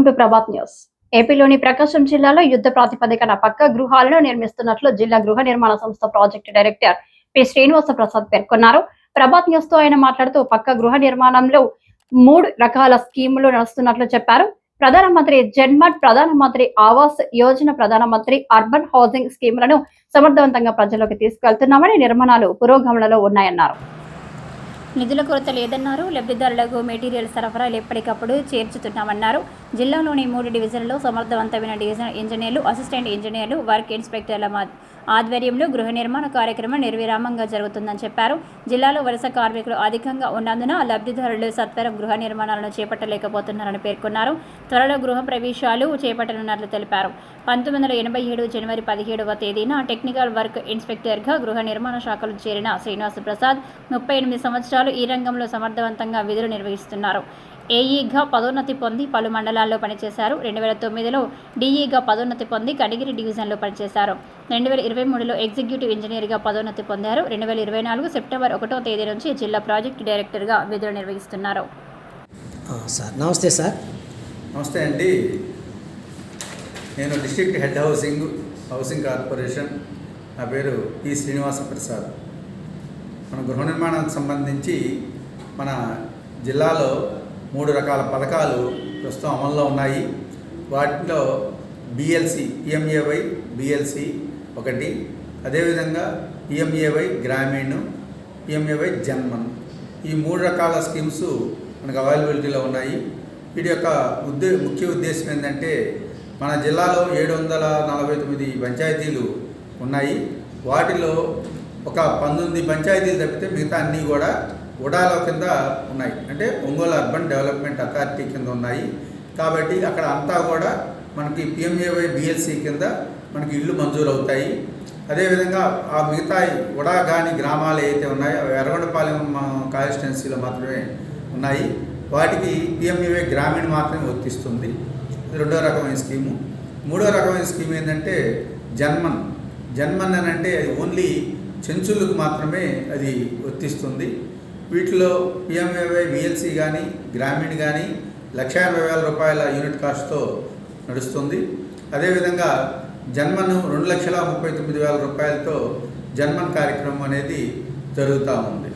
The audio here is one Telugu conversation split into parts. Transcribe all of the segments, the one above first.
Welcome to Prabhat news. ఏపీలోని ప్రకాశం జిల్లాలో యుద్ధ ప్రాతిపదికన పక్కా గృహాలను నిర్మిస్తున్నట్లు జిల్లా గృహ నిర్మాణ సంస్థ project director P Srinivasa Prasad పేర్కొన్నారు. ప్రభాత్ న్యూస్ తో ఆయన మాట్లాడుతూ పక్కా గృహ నిర్మాణంలో 3 రకాల స్కీములు నడుస్తున్నట్లు చెప్పారు. ప్రధానమంత్రి జన్మన్, ప్రధానమంత్రి ఆవాస్ యోజన, ప్రధానమంత్రి అర్బన్ హౌసింగ్ స్కీములను సమర్థవంతంగా ప్రజల్లోకి తీసుకెళ్తున్నామని, నిర్మాణాలు పురోగమనంలో ఉన్నాయన్నారు. నిధుల కొరత లేదన్నారు. లబ్ధిదారులకు మెటీరియల్ సరఫరాలు ఎప్పటికప్పుడు చేర్చుతున్నామన్నారు. జిల్లాలోని 3 డివిజన్లలో సమర్థవంతమైన డివిజన్ ఇంజనీర్లు, అసిస్టెంట్ ఇంజనీర్లు, వర్క్ ఇన్స్పెక్టర్ల ఆధ్వర్యంలో గృహ నిర్మాణ కార్యక్రమం నిర్విరామంగా జరుగుతుందని చెప్పారు. జిల్లాలో వలస కార్మికులు అధికంగా ఉన్నందున లబ్ధిదారులు సత్వరం గృహ నిర్మాణాలను చేపట్టలేకపోతున్నారని పేర్కొన్నారు. త్వరలో గృహ ప్రవేశాలు చేపట్టనున్నట్లు తెలిపారు. 1987 జనవరి 17వ తేదీన టెక్నికల్ వర్క్ ఇన్స్పెక్టర్గా గృహ నిర్మాణ శాఖలో చేరిన శ్రీనివాస ప్రసాద్ 38 సంవత్సరాలు ఈ రంగంలో సమర్థవంతంగా విధులు నిర్వహిస్తున్నారు. ఏఈగా పదోన్నతి పొంది పలు మండలాల్లో పనిచేశారు. 2009లో డీఈగా పదోన్నతి పొంది కనిగిరి డివిజన్లో పనిచేశారు. 2023లో ఎగ్జిక్యూటివ్ ఇంజనీర్గా పదోన్నతి పొందారు. 2024 సెప్టెంబర్ 1వ తేదీ నుంచి జిల్లా ప్రాజెక్టు డైరెక్టర్గా విధులు నిర్వహిస్తున్నారు. సార్ నమస్తే. సార్ నమస్తే అండి. నేను డిస్ట్రిక్ట్ హెడ్ హౌసింగ్ కార్పొరేషన్, నా పేరు పి శ్రీనివాస ప్రసాద్. మన గృహ నిర్మాణానికి సంబంధించి మన జిల్లాలో 3 రకాల పథకాలు ప్రస్తుతం అమల్లో ఉన్నాయి. వాటిలో బిఎల్సి, పిఎంఏవై బిఎల్సి ఒకటి, అదేవిధంగా పిఎంఏవై గ్రామీణ్, పిఎంఏవై జన్మన్, ఈ 3 రకాల స్కీమ్స్ మనకు అవైలబిలిటీలో ఉన్నాయి. వీటి యొక్క ముఖ్య ఉద్దేశం ఏంటంటే, మన జిల్లాలో 749 పంచాయతీలు ఉన్నాయి. వాటిలో ఒక 19 పంచాయతీలు తప్పితే మిగతా అన్నీ కూడా ఉడాలో కింద ఉన్నాయి, అంటే ఒంగోలు అర్బన్ డెవలప్మెంట్ అథారిటీ కింద ఉన్నాయి. కాబట్టి అక్కడ అంతా కూడా మనకి పిఎంఏవై బిఎల్సి కింద మనకి ఇళ్ళు మంజూరు అవుతాయి. అదేవిధంగా ఆ మిగతా ఉడా కాని గ్రామాలు ఏవైతే ఉన్నాయో అవి ఎర్రగొండపాలెం కాన్స్టిట్యున్సీలో మాత్రమే ఉన్నాయి. వాటికి పిఎంఏవై గ్రామీణ మాత్రమే వర్తిస్తుంది. రెండో రకమైన స్కీము. మూడో రకమైన స్కీమ్ ఏంటంటే జన్మన్ అని అంటే అది ఓన్లీ చెంచులకు మాత్రమే అది వర్తిస్తుంది. వీటిలో పిఎంఏవై విఎల్సి కానీ గ్రామీణ్ కానీ 1,80,000 రూపాయల యూనిట్ కాస్ట్తో నడుస్తుంది. అదేవిధంగా జన్మన్ 2,39,000 రూపాయలతో జన్మన్ కార్యక్రమం అనేది జరుగుతూ ఉంది.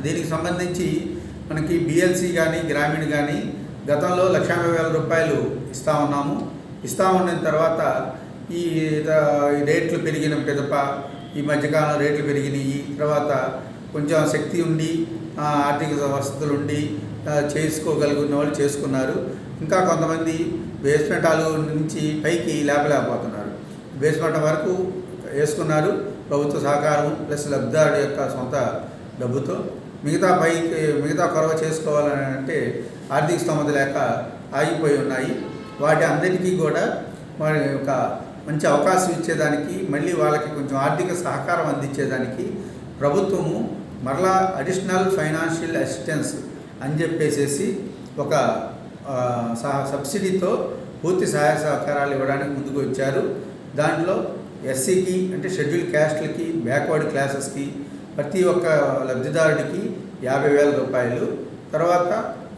దీనికి సంబంధించి మనకి బిఎల్సి కానీ గ్రామీణ్ కానీ గతంలో 1,50,000 రూపాయలు ఇస్తా ఉన్న తర్వాత ఈ రేట్లు పెరిగిన పిదప ఈ మధ్యకాలంలో రేట్లు పెరిగినాయి. తర్వాత కొంచెం శక్తి ఉండి ఆర్థిక వసతులు ఉండి చేసుకోగలిగిన వాళ్ళు చేసుకున్నారు. ఇంకా కొంతమంది బేస్మెంట్ హాల్ నుంచి పైకి లేపలేకపోతున్నారు. బేస్మెంట్ వరకు వేసుకున్నారు, ప్రభుత్వ సహకారం ప్లస్ లబ్ధిదారుడి యొక్క సొంత డబ్బుతో. మిగతా కొరవ చేసుకోవాలని అంటే ఆర్థిక స్తోమత లేక ఆగిపోయి ఉన్నాయి. వాటి అందరికీ కూడా వారి ఒక మంచి అవకాశం ఇచ్చేదానికి, మళ్ళీ వాళ్ళకి కొంచెం ఆర్థిక సహకారం అందించేదానికి ప్రభుత్వము మరలా అడిషనల్ ఫైనాన్షియల్ అసిస్టెన్స్ అని చెప్పేసి ఒక సబ్సిడీతో పూర్తి సహాయ సహకారాలు ఇవ్వడానికి ముందుకు వచ్చారు. దాంట్లో ఎస్సీకి అంటే షెడ్యూల్ క్యాస్ట్లకి, బ్యాక్వర్డ్ క్లాసెస్కి ప్రతి ఒక్క లబ్ధిదారుడికి 50,000 రూపాయలు, తర్వాత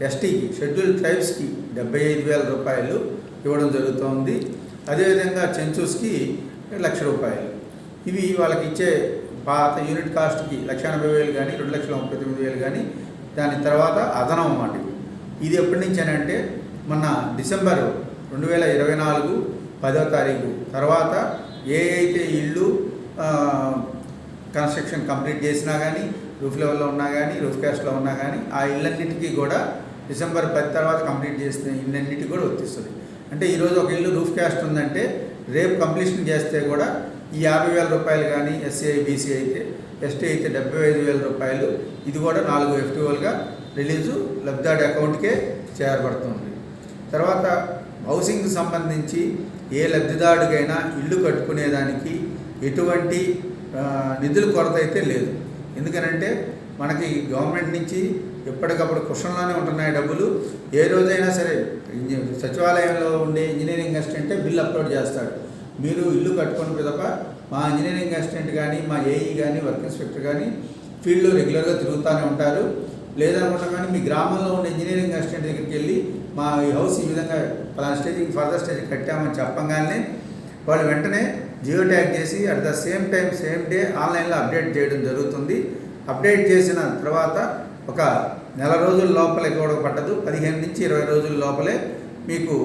ఎస్టీకి షెడ్యూల్ ట్రైబ్స్కి 75,000 రూపాయలు ఇవ్వడం జరుగుతోంది. అదేవిధంగా చెంచూస్కి 1,00,000 రూపాయలు. ఇవి వాళ్ళకి ఇచ్చే పాత యూనిట్ కాస్ట్కి 1,80,000 కానీ 2,39,000 కానీ దాని తర్వాత అదనం అన్నమాట. ఇది ఎప్పటి నుంచి అని అంటే మొన్న డిసెంబర్ 2024 10వ తారీఖు తర్వాత ఏ అయితే ఇళ్ళు కన్స్ట్రక్షన్ కంప్లీట్ చేసినా కానీ, రూఫ్ లెవెల్లో ఉన్నా కానీ, రూఫ్ క్యాస్ట్లో ఉన్నా కానీ ఆ ఇళ్ళన్నిటికీ కూడా డిసెంబర్ 10 తర్వాత కంప్లీట్ చేసిన ఇళ్ళన్నిటికీ కూడా వర్తిస్తుంది. అంటే ఈరోజు ఒక ఇల్లు రూఫ్ క్యాస్ట్ ఉందంటే రేపు కంప్లీషన్ చేస్తే కూడా ఈ 50,000 రూపాయలు కానీ, ఎస్సీ బీసీ అయితే, ఎస్టీ అయితే 75,000 రూపాయలు, ఇది కూడా 4 ఎఫ్టీఓలుగా రిలీజు లబ్ధిదారుడి అకౌంట్కే చేరబడుతుంది. తర్వాత హౌసింగ్కి సంబంధించి ఏ లబ్ధిదారుడికైనా ఇల్లు కట్టుకునేదానికి ఎటువంటి నిధుల కొరత అయితే లేదు. ఎందుకనంటే మనకి గవర్నమెంట్ నుంచి ఎప్పటికప్పుడు కుషన్లోనే ఉంటున్నాయి డబ్బులు. ఏ రోజైనా సరే సచివాలయంలో ఉండే ఇంజనీరింగ్ అసిస్టెంటే బిల్ అప్లోడ్ చేస్తాడు. మీరు ఇల్లు కట్టుకుని తప్ప మా ఇంజనీరింగ్ అసిస్టెంట్ కానీ, మా ఏఈ కానీ, వర్క్ ఇన్స్పెక్టర్ కానీ ఫీల్డ్లో రెగ్యులర్గా తిరుగుతూనే ఉంటారు. లేదనుకుంటా కానీ మీ గ్రామంలో ఉన్న ఇంజనీరింగ్ అసిస్టెంట్ దగ్గరికి వెళ్ళి మా ఈ హౌస్ ఈ విధంగా పలానా స్టేజ్కి ఫర్దర్ స్టేజ్ కట్టామని చెప్పగానే వాళ్ళు వెంటనే జియో ట్యాగ్ చేసి at the same time same day ఆన్లైన్లో అప్డేట్ చేయడం జరుగుతుంది. అప్డేట్ చేసిన తర్వాత ఒక నెల రోజుల లోపలే కూడా పట్టదు, 15 నుంచి 20 రోజుల లోపలే మీకు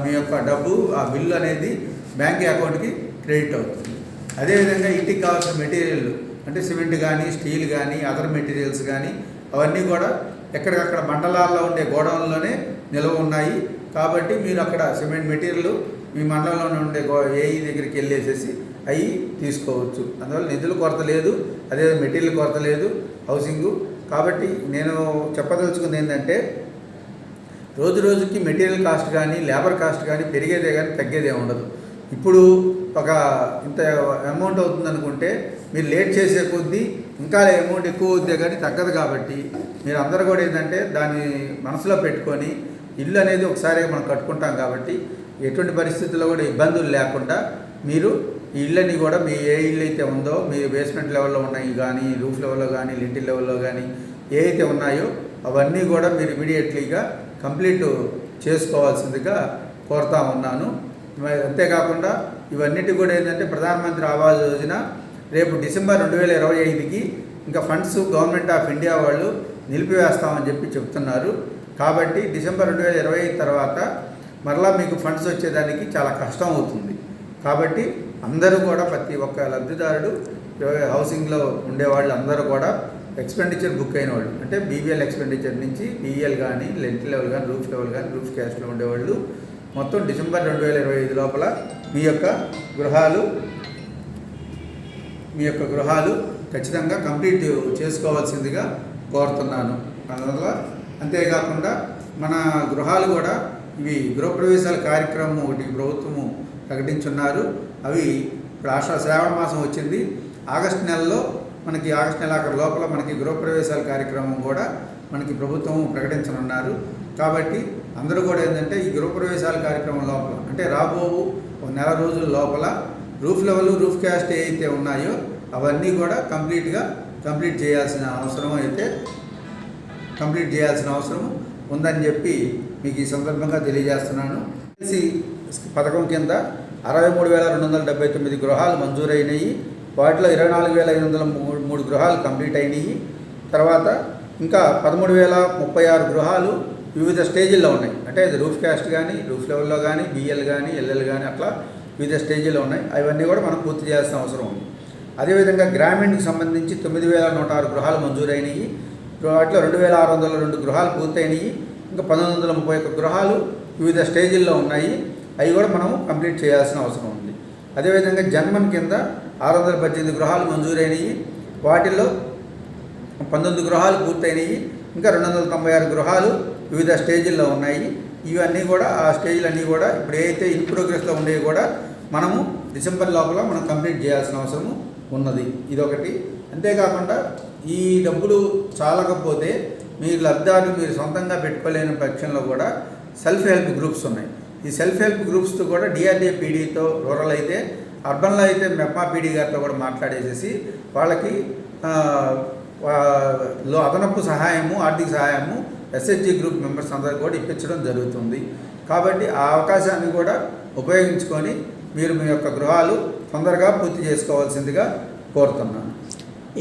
మీ యొక్క డబ్బు ఆ బిల్లు అనేది బ్యాంక్ అకౌంట్కి క్రెడిట్ అవుతుంది. అదేవిధంగా ఇంటికి కావాల్సిన మెటీరియల్ అంటే సిమెంట్ కానీ స్టీల్ కానీ అదర్ మెటీరియల్స్ కానీ అవన్నీ కూడా ఎక్కడికక్కడ మండలాల్లో ఉండే గోడౌన్లోనే నిల్వ ఉన్నాయి. కాబట్టి మీరు అక్కడ సిమెంట్ మెటీరియల్ మీ మండలంలో ఉండే ఏఈ దగ్గరికి వెళ్ళేసేసి అవి తీసుకోవచ్చు. అందువల్ల నిధుల కొరత లేదు, అదే మెటీరియల్ కొరత లేదు హౌసింగు. కాబట్టి నేను చెప్పదలుచుకుంది ఏంటంటే రోజు రోజుకి మెటీరియల్ కాస్ట్ కానీ లేబర్ కాస్ట్ కానీ పెరిగేదే కానీ తగ్గేదే ఉండదు. ఇప్పుడు ఒక ఇంత అమౌంట్ అవుతుంది అనుకుంటే మీరు లేట్ చేసే కొద్దీ ఇంకా అమౌంట్ ఎక్కువ అవుద్దే కానీ తగ్గదు. కాబట్టి మీరు అందరూ కూడా ఏంటంటే దాన్ని మనసులో పెట్టుకొని ఇల్లు అనేది ఒకసారి మనం కట్టుకుంటాం కాబట్టి ఎటువంటి పరిస్థితుల్లో కూడా ఇబ్బందులు లేకుండా మీరు ఈ ఇళ్ళని కూడా మీ ఏ ఇల్లు అయితే ఉందో మీ బేస్మెంట్ లెవెల్లో ఉన్నాయి కానీ రూఫ్ లెవెల్లో కానీ లింటిల్ లెవెల్లో కానీ ఏ అయితే ఉన్నాయో అవన్నీ కూడా మీరు ఇమీడియట్లీగా కంప్లీట్ చేసుకోవాల్సిందిగా కోరుతా ఉన్నాను. అంతేకాకుండా ఇవన్నిటి కూడా ఏంటంటే ప్రధానమంత్రి ఆవాస్ యోజన రేపు డిసెంబర్ 2025కి ఇంకా ఫండ్స్ గవర్నమెంట్ ఆఫ్ ఇండియా వాళ్ళు నిలిపివేస్తామని చెప్పి చెప్తున్నారు. కాబట్టి డిసెంబర్ 2025 తర్వాత మరలా మీకు ఫండ్స్ వచ్చేదానికి చాలా కష్టం అవుతుంది. కాబట్టి అందరూ కూడా ప్రతి ఒక్క లబ్ధిదారుడు హౌసింగ్లో ఉండేవాళ్ళు అందరూ కూడా ఎక్స్పెండిచర్ బుక్ అయిన వాళ్ళు అంటే బీబీఎల్ ఎక్స్పెండిచర్ నుంచి బీఎల్ కానీ లెంట్ లెవెల్ కానీ రూఫ్ లెవెల్ కానీ రూఫ్ క్యాస్ట్లో ఉండేవాళ్ళు మొత్తం డిసెంబర్ 2025 లోపల మీ యొక్క గృహాలు ఖచ్చితంగా కంప్లీట్ చేసుకోవాల్సిందిగా కోరుతున్నాను. అందువల్ల అంతేకాకుండా మన గృహాలు కూడా ఇవి గృహప్రవేశాల కార్యక్రమం ఒకటి ప్రభుత్వము ప్రకటించున్నారు. అవి శ్రావణ మాసం వచ్చింది, ఆగస్టు నెలలో మనకి ఆగస్టు నెల అక్కడ లోపల మనకి గృహప్రవేశాల కార్యక్రమం కూడా మనకి ప్రభుత్వం ప్రకటించనున్నారు. కాబట్టి అందరూ కూడా ఏంటంటే ఈ గృహప్రవేశాల కార్యక్రమం లోపల అంటే రాబో ఒక నెల రోజుల లోపల రూఫ్ లెవెల్ రూఫ్ క్యాస్ట్ ఏవైతే ఉన్నాయో అవన్నీ కూడా కంప్లీట్ చేయాల్సిన అవసరం ఉందని చెప్పి మీకు ఈ సందర్భంగా తెలియజేస్తున్నాను. ఎల్సి పథకం కింద 63,279 గృహాలు మంజూరైనవి. వాటిలో 24,503 గృహాలు కంప్లీట్ అయినాయి. తర్వాత ఇంకా 13,036 గృహాలు వివిధ స్టేజీల్లో ఉన్నాయి. అంటే అది రూఫ్ క్యాస్ట్ కానీ రూఫ్ లెవెల్లో కానీ బిఎల్ కానీ ఎల్ఎల్ కానీ అట్లా వివిధ స్టేజీలో ఉన్నాయి. అవన్నీ కూడా మనం పూర్తి చేయాల్సిన అవసరం ఉంది. అదేవిధంగా గ్రామీణకి సంబంధించి 9,106 గృహాలు మంజూరైనవి. వాటిలో 2,602 గృహాలు పూర్తయినాయి. ఇంకా 1,931 గృహాలు వివిధ స్టేజీల్లో ఉన్నాయి. అవి కూడా మనం కంప్లీట్ చేయాల్సిన అవసరం ఉంది. అదేవిధంగా జన్మన్ కింద 618 గృహాలు మంజూరైనవి. వాటిల్లో 19 గృహాలు పూర్తయినాయి. ఇంకా 296 గృహాలు వివిధ స్టేజీల్లో ఉన్నాయి. ఇవన్నీ కూడా ఆ స్టేజ్లన్నీ కూడా ఇప్పుడు ఏదైతే ఇన్ ప్రోగ్రెస్లో ఉండేవి కూడా మనము డిసెంబర్ లోపల మనం కంప్లీట్ చేయాల్సిన అవసరం ఉన్నది. ఇదొకటి. అంతేకాకుండా ఈ డబ్బులు చాలకపోతే మీరు లబ్ధిదారులు మీరు సొంతంగా పెట్టుకోలేని పక్షంలో కూడా సెల్ఫ్ హెల్ప్ గ్రూప్స్ ఉన్నాయి. ఈ సెల్ఫ్ హెల్ప్ గ్రూప్స్తో కూడా డిఆర్డీఏ పీడీతో రూరల్ అయితే, అర్బన్లో అయితే మెప్మా పీడీ గారితో కూడా మాట్లాడేసేసి వాళ్ళకి అదనపు సహాయము ఆర్థిక సహాయము ఎస్హెచ్జి గ్రూప్ మెంబర్స్ అందరూ కూడా ఇప్పించడం జరుగుతుంది. కాబట్టి ఆ అవకాశాన్ని కూడా ఉపయోగించుకొని మీరు మీ యొక్క గృహాలు తొందరగా పూర్తి చేసుకోవాల్సిందిగా కోరుతున్నాను.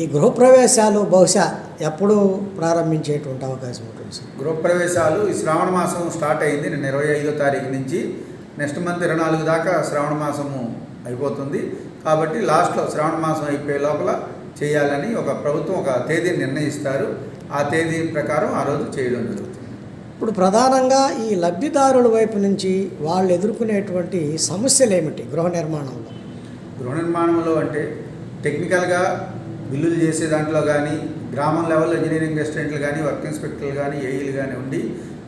ఈ గృహప్రవేశాలు బహుశా ఎప్పుడు ప్రారంభించేటువంటి అవకాశం ఉంటుంది సార్? గృహప్రవేశాలు ఈ శ్రావణ మాసం స్టార్ట్ అయింది నిన్న 25వ తారీఖు నుంచి నెక్స్ట్ మంత్ 24 దాకా శ్రావణ మాసము అయిపోతుంది. కాబట్టి లాస్ట్లో శ్రావణ మాసం అయిపోయే లోపల చేయాలని ఒక ప్రభుత్వం ఒక తేదీని నిర్ణయిస్తారు. ఆ తేదీ ప్రకారం ఆ రోజు చేయడం జరుగుతుంది. ఇప్పుడు ప్రధానంగా ఈ లబ్ధిదారుల వైపు నుంచి వాళ్ళు ఎదుర్కొనేటువంటి సమస్యలు ఏమిటి గృహ నిర్మాణంలో? గృహ నిర్మాణంలో అంటే టెక్నికల్గా బిల్లులు చేసే దాంట్లో కానీ గ్రామం లెవెల్లో ఇంజనీరింగ్ అసిస్టెంట్లు కానీ వర్క్ ఇన్స్పెక్టర్లు కానీ ఏఈలు కానీ ఉండి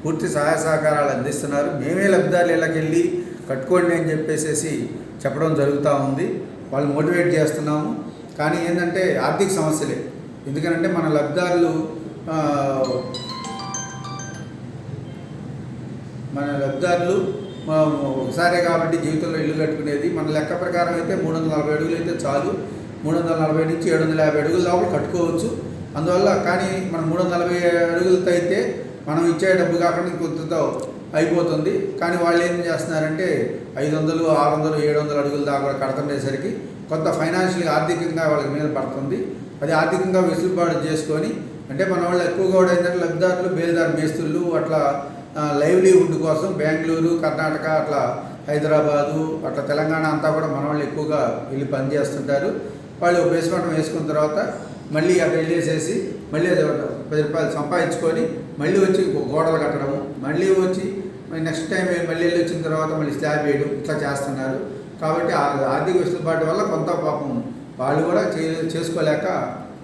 పూర్తి సహాయ సహకారాలు అందిస్తున్నారు. మేమే లబ్ధిదారులు ఇళ్ళకి వెళ్ళి కట్టుకోండి అని చెప్పేసి చెప్పడం జరుగుతూ ఉంది. వాళ్ళు మోటివేట్ చేస్తున్నాము. కానీ ఏంటంటే ఆర్థిక సమస్యలే. ఎందుకంటే మన లబ్ధిదారులు ఒకసారే కాబట్టి జీవితంలో ఇల్లు కట్టుకునేది మన లెక్క ప్రకారం అయితే 340 అడుగులు అయితే చాలు. 340 నుంచి 750 అడుగుల లోపల కట్టుకోవచ్చు. అందువల్ల కానీ మనం 340 అడుగులతో అయితే మనం ఇచ్చే డబ్బు కాకుండా కొంతతో అయిపోతుంది. కానీ వాళ్ళు ఏం చేస్తున్నారంటే 500, 600, 700 అడుగుల దాకా కూడా కడుతుండేసరికి కొంత ఫైనాన్షియల్గా ఆర్థికంగా వాళ్ళకి మీద పడుతుంది. అది ఆర్థికంగా వెసులుబాటు చేసుకొని, అంటే మన వాళ్ళు ఎక్కువగా కూడా ఏంటంటే లబ్ధిదారులు, బేల్దారు మేస్తులు అట్లా లైవ్లీహుడ్ కోసం బెంగళూరు, కర్ణాటక, అట్లా హైదరాబాదు, అట్లా తెలంగాణ అంతా కూడా మన వాళ్ళు ఎక్కువగా వెళ్ళి పనిచేస్తుంటారు. వాళ్ళు బేస్మెంట్ వేసుకున్న తర్వాత మళ్ళీ అక్కడ వెళ్ళేసేసి మళ్ళీ అది 10 రూపాయలు సంపాదించుకొని మళ్ళీ వచ్చి గోడలు కట్టడము, మళ్ళీ వచ్చి నెక్స్ట్ టైం మళ్ళీ వెళ్ళి వచ్చిన తర్వాత మళ్ళీ స్లాబ్ వేయడం ఇట్లా చేస్తున్నారు. కాబట్టి ఆర్థిక వెసులుబాటు వల్ల కొంత పాపం వాళ్ళు కూడా చేసుకోలేక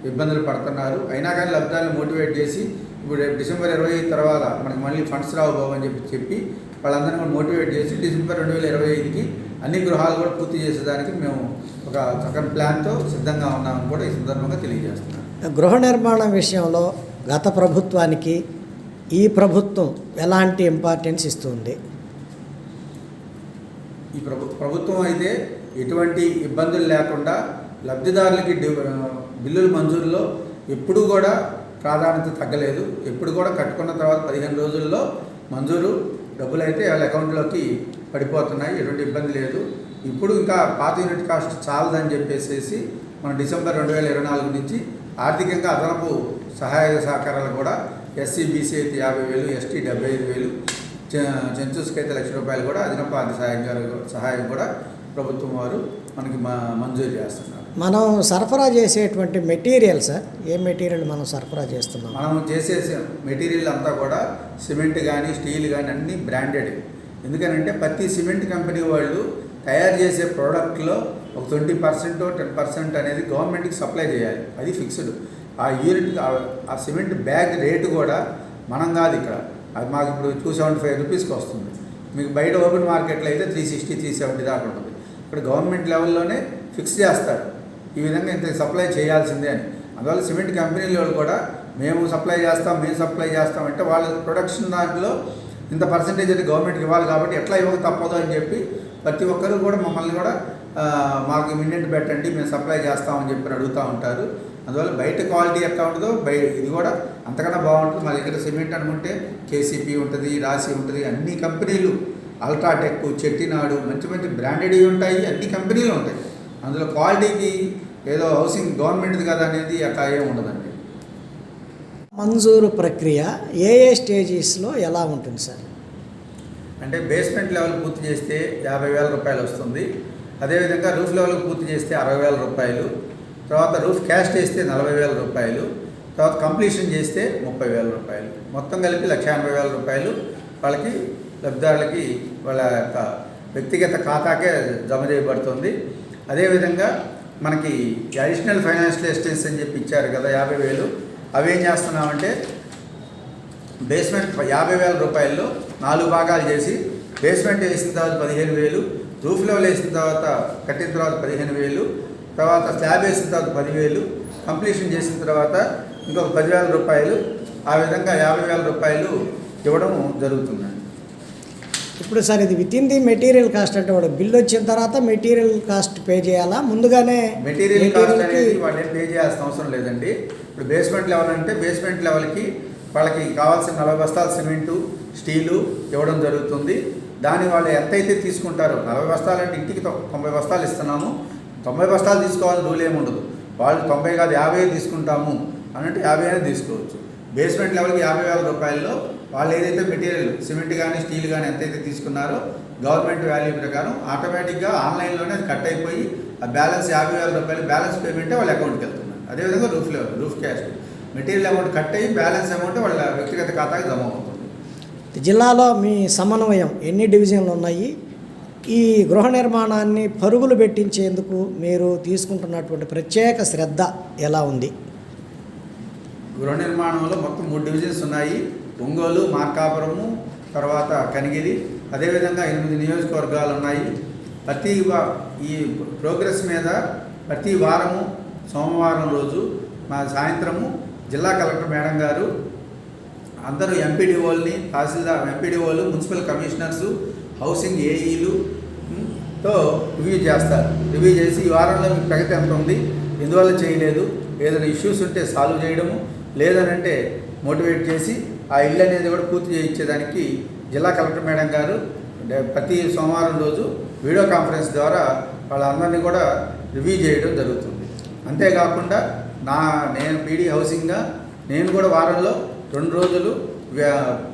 ఇబ్బందులు పడుతున్నారు. అయినా కానీ లబ్ధాలను మోటివేట్ చేసి ఇప్పుడు డిసెంబర్ 25 తర్వాత మనకి మళ్ళీ ఫండ్స్ రావు బాబు అని చెప్పి వాళ్ళందరినీ కూడా మోటివేట్ చేసి డిసెంబర్ 2025కి అన్ని గృహాలు కూడా పూర్తి చేసేదానికి మేము ఒక చక్కని ప్లాన్తో సిద్ధంగా ఉన్నామని కూడా ఈ సందర్భంగా తెలియజేస్తున్నాం. గృహ నిర్మాణం విషయంలో గత ప్రభుత్వానికి ఈ ప్రభుత్వం ఎలాంటి ఇంపార్టెన్స్ ఇస్తుంది? ఈ ప్రభుత్వం అయితే ఎటువంటి ఇబ్బందులు లేకుండా లబ్ధిదారులకి బిల్లుల మంజూరులో ఎప్పుడు కూడా ప్రాధాన్యత తగ్గలేదు. ఎప్పుడు కూడా కట్టుకున్న తర్వాత 15 రోజుల్లో మంజూరు డబ్బులు అయితే వాళ్ళ అకౌంట్లోకి పడిపోతున్నాయి. ఎటువంటి ఇబ్బంది లేదు. ఇప్పుడు ఇంకా పాత యూనిట్ కాస్ట్ చాలదని చెప్పేసి మన డిసెంబర్ 2024 నుంచి ఆర్థికంగా అదనపు సహాయ సహకారాలు కూడా ఎస్సీ, బీసీ అయితే 50,000, ఎస్టీ 75,000, సెన్సస్కి అయితే ₹1,00,000 కూడా అదనపు సహాయం కూడా ప్రభుత్వం వారు మనకి మంజూరు చేస్తున్నారు. మనం సరఫరా చేసేటువంటి మెటీరియల్ సార్, ఏ మెటీరియల్ మనం సరఫరా చేస్తున్నాం? మనం చేసే మెటీరియల్ అంతా కూడా సిమెంట్ కానీ స్టీల్ కానీ అన్నీ బ్రాండెడ్. ఎందుకనంటే ప్రతి సిమెంట్ కంపెనీ వాళ్ళు తయారు చేసే ప్రోడక్ట్లో ఒక 20%, 10% అనేది గవర్నమెంట్కి సప్లై చేయాలి. అది ఫిక్స్డ్. ఆ యూనిట్ ఆ సిమెంట్ బ్యాగ్ రేటు కూడా మనం కాదు ఇక్కడ, అది మాకు ఇప్పుడు 275 రూపీస్కి వస్తుంది. మీకు బయట ఓపెన్ మార్కెట్లో అయితే 360, 370 దాకా ఉంటుంది. ఇక్కడ గవర్నమెంట్ లెవెల్లోనే ఫిక్స్ చేస్తారు ఈ విధంగా ఇంత సప్లై చేయాల్సిందే అని. అందువల్ల సిమెంట్ కంపెనీల వాళ్ళు కూడా మేము సప్లై చేస్తాం అంటే వాళ్ళ ప్రొడక్షన్ దాంట్లో ఇంత పర్సంటేజ్ అయితే గవర్నమెంట్కి ఇవ్వాలి కాబట్టి ఎట్లా ఇవ్వక తప్పదు అని చెప్పి ప్రతి ఒక్కరు కూడా మమ్మల్ని కూడా మాకు ఇమిడియట్ పెట్టండి, మేము సప్లై చేస్తామని చెప్పి అడుగుతూ ఉంటారు. అందువల్ల బయట క్వాలిటీ ఎట్లా ఉంటుందో ఇది కూడా అంతకన్నా బాగుంటుంది. మా దగ్గర సిమెంట్ అనుకుంటే కేసీపీ ఉంటుంది, రాశి ఉంటుంది, అన్ని కంపెనీలు, అల్ట్రాటెక్, చెట్టినాడు, మంచి మంచి బ్రాండెడ్ ఉంటాయి, అన్ని కంపెనీలు ఉంటాయి. అందులో క్వాలిటీకి ఏదో హౌసింగ్ గవర్నమెంట్ది కదా అనేది అట్లా ఏమి ఉండదండి. మంజూరు ప్రక్రియ ఏ స్టేజెస్లో ఎలా ఉంటుంది సార్? అంటే బేస్మెంట్ లెవెల్ పూర్తి చేస్తే ₹50,000 వస్తుంది. అదేవిధంగా రూఫ్ లెవెల్ పూర్తి చేస్తే ₹60,000, తర్వాత రూఫ్ క్యాస్ట్ వేస్తే ₹40,000, తర్వాత కంప్లీషన్ చేస్తే ₹30,000. మొత్తం కలిపి ₹1,80,000 వాళ్ళకి లబ్ధిదారులకి వాళ్ళ యొక్క వ్యక్తిగత ఖాతాకే జమ చేయబడుతుంది. అదేవిధంగా మనకి అడిషనల్ ఫైనాన్షియల్ అసిస్టెన్స్ అని చెప్పి ఇచ్చారు కదా 50,000, అవి ఏం చేస్తున్నామంటే బేస్మెంట్ ₹50,000 4 భాగాలు చేసి బేస్మెంట్ వేసిన తర్వాత 15,000, రూఫ్ లెవెల్ వేసిన తర్వాత కట్టిన తర్వాత 15,000, తర్వాత స్లాబ్ వేసిన తర్వాత 10,000, కంప్లీషన్ చేసిన తర్వాత ఇంకొక ₹10,000. ఆ విధంగా ₹50,000 ఇవ్వడం జరుగుతుంది. ఇప్పుడు సార్ ఇది with in the material cost అంటే వాడు బిల్ వచ్చిన తర్వాత మెటీరియల్ కాస్ట్ పే చేయాలా? ముందుగానే మెటీరియల్ కాస్ట్ అనేది వాళ్ళు ఏం పే చేయాల్సిన అవసరం లేదండి. ఇప్పుడు బేస్మెంట్ లెవెల్ అంటే బేస్మెంట్ లెవెల్కి వాళ్ళకి కావాల్సిన 40 బస్తాల సిమెంటు, స్టీలు ఇవ్వడం జరుగుతుంది. దాన్ని వాళ్ళు ఎంతైతే తీసుకుంటారో 40 బస్తాలు అంటే ఇంటికి 90 బస్తాలు ఇస్తున్నాము, 90 బస్తాలు తీసుకోవాలని రూల్ ఏమి ఉండదు. వాళ్ళు 90 కాదు 50 తీసుకుంటాము అన్నట్టు 50 అనేది తీసుకోవచ్చు. బేస్మెంట్ లెవెల్కి ₹50,000 వాళ్ళు ఏదైతే మెటీరియల్ సిమెంట్ కానీ స్టీల్ కానీ ఎంతైతే తీసుకున్నారో గవర్నమెంట్ వాల్యూ ప్రకారం ఆటోమేటిక్గా ఆన్లైన్లోనే అది కట్ అయిపోయి ఆ బ్యాలెన్స్ ₹50,000 బ్యాలెన్స్ పేమెంటే వాళ్ళ అకౌంట్కి వెళ్తున్నారు. అదేవిధంగా roof level, roof caste, material amount cut అయ్యి బ్యాలెన్స్ అమౌంట్ వాళ్ళ వ్యక్తిగత ఖాతాకి జమ అవుతుంది. జిల్లాలో మీ సమన్వయం ఎన్ని డివిజన్లు ఉన్నాయి? ఈ గృహ నిర్మాణాన్ని పరుగులు పెట్టించేందుకు మీరు తీసుకుంటున్నటువంటి ప్రత్యేక శ్రద్ధ ఎలా ఉంది? గృహ నిర్మాణంలో మొత్తం 3 డివిజన్స్ ఉన్నాయి. ఒంగోలు, మార్కాపురము, తర్వాత కనిగిరి, అదేవిధంగా 8 నియోజకవర్గాలు ఉన్నాయి. ఈ ప్రోగ్రెస్ మీద ప్రతి వారము సోమవారం రోజు మా సాయంత్రము జిల్లా కలెక్టర్ మేడం గారు అందరూ ఎంపీడీఓల్ని, ఎంపీడీఓలు, మున్సిపల్ కమిషనర్సు, హౌసింగ్ ఏఈలు తో రివ్యూ చేస్తారు. రివ్యూ చేసి ఈ వారంలో మీకు ప్రగతి ఎంత ఉంది, ఎందువల్ల చేయలేదు, ఏదైనా ఇష్యూస్ ఉంటే సాల్వ్ చేయడము, లేదనంటే మోటివేట్ చేసి ఆ ఇల్లు అనేది కూడా పూర్తి చేయించేదానికి జిల్లా కలెక్టర్ మేడం గారు ప్రతి సోమవారం రోజు వీడియో కాన్ఫరెన్స్ ద్వారా వాళ్ళందరినీ కూడా రివ్యూ చేయడం జరుగుతుంది. అంతేకాకుండా నేను పీడీ హౌసింగ్గా నేను కూడా వారంలో 2 రోజులు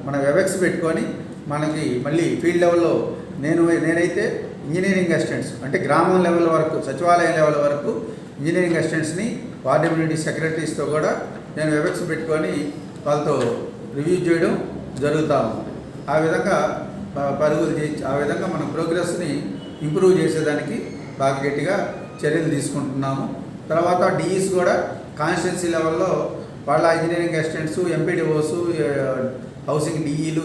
మన వెబెక్స్ పెట్టుకొని మనకి మళ్ళీ ఫీల్డ్ లెవెల్లో నేనైతే ఇంజనీరింగ్ అసిస్టెంట్స్ అంటే గ్రామం లెవెల్ వరకు సచివాలయం లెవెల్ వరకు ఇంజనీరింగ్ అసిస్టెంట్స్ని వార్డ్ కమ్యూనిటీ సెక్రటరీస్తో కూడా నేను వెబెక్స్ పెట్టుకొని వాళ్ళతో రివ్యూ చేయడం జరుగుతూ ఉంది. ఆ విధంగా పరుగులు చేసి ఆ విధంగా మన ప్రోగ్రెస్ని ఇంప్రూవ్ చేసేదానికి బాగా గట్టిగా చర్యలు తీసుకుంటున్నాము. తర్వాత డిఈస్ కూడా కాన్స్టిట్యున్సీ లెవెల్లో వాళ్ళ ఇంజనీరింగ్ అసిస్టెంట్స్, ఎంపీడీఓస్, హౌసింగ్ డిఈలు